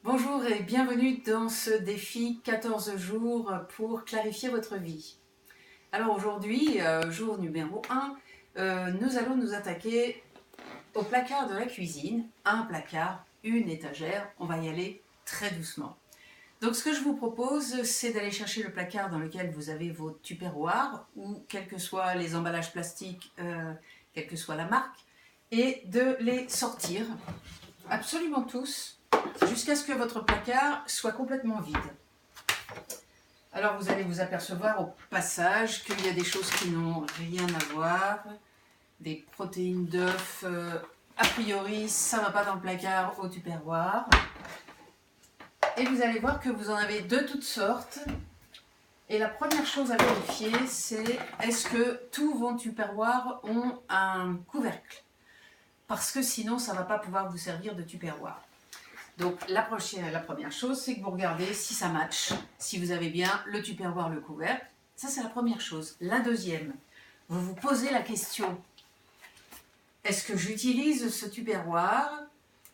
Bonjour et bienvenue dans ce défi 14 jours pour clarifier votre vie. Alors aujourd'hui, jour numéro 1, nous allons nous attaquer au placard de la cuisine. Un placard, une étagère, on va y aller très doucement. Donc ce que je vous propose, c'est d'aller chercher le placard dans lequel vous avez vos tupperwares ou quels que soient les emballages plastiques, quelle que soit la marque, et de les sortir, absolument tous, jusqu'à ce que votre placard soit complètement vide. Alors vous allez vous apercevoir au passage qu'il y a des choses qui n'ont rien à voir, des protéines d'œufs, a priori ça ne va pas dans le placard au tupperware. Et vous allez voir que vous en avez de toutes sortes. Et la première chose à vérifier, c'est est-ce que tous vos tupperwares ont un couvercle? Parce que sinon ça ne va pas pouvoir vous servir de tupperware. Donc la première chose, c'est que vous regardez si ça match, si vous avez bien le tupperware, le couvercle. Ça, c'est la première chose. La deuxième, vous vous posez la question, est-ce que j'utilise ce tupperware?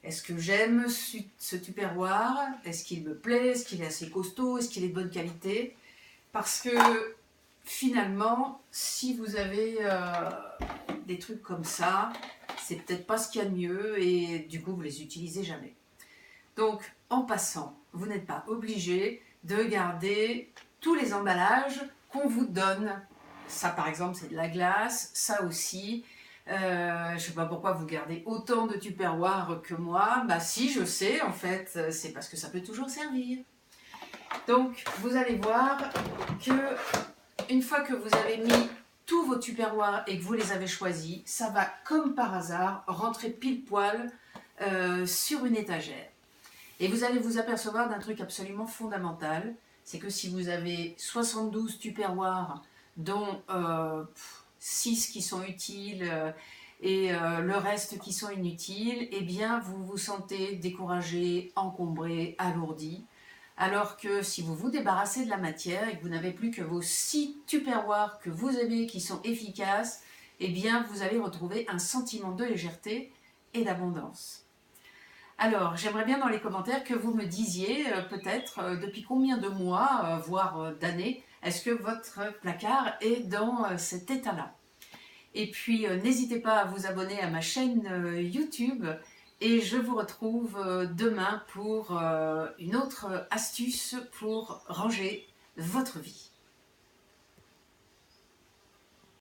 Est-ce que j'aime ce tupperware? Est-ce qu'il me plaît? Est-ce qu'il est assez costaud? Est-ce qu'il est de bonne qualité? Parce que finalement, si vous avez des trucs comme ça, c'est peut-être pas ce qu'il y a de mieux et du coup, vous les utilisez jamais. Donc, en passant, vous n'êtes pas obligé de garder tous les emballages qu'on vous donne. Ça, par exemple, c'est de la glace. Ça aussi, je ne sais pas pourquoi vous gardez autant de tupperware que moi. Bah si, je sais, en fait, c'est parce que ça peut toujours servir. Donc, vous allez voir que une fois que vous avez mis tous vos tupperwares et que vous les avez choisis, ça va, comme par hasard, rentrer pile poil sur une étagère. Et vous allez vous apercevoir d'un truc absolument fondamental, c'est que si vous avez 72 tupperwares, dont 6 qui sont utiles et le reste qui sont inutiles, eh bien vous vous sentez découragé, encombré, alourdi. Alors que si vous vous débarrassez de la matière et que vous n'avez plus que vos 6 tupperwares que vous aimez qui sont efficaces, eh bien vous allez retrouver un sentiment de légèreté et d'abondance. Alors, j'aimerais bien dans les commentaires que vous me disiez peut-être depuis combien de mois, voire d'années, est-ce que votre placard est dans cet état-là. Et puis, n'hésitez pas à vous abonner à ma chaîne YouTube et je vous retrouve demain pour une autre astuce pour ranger votre vie.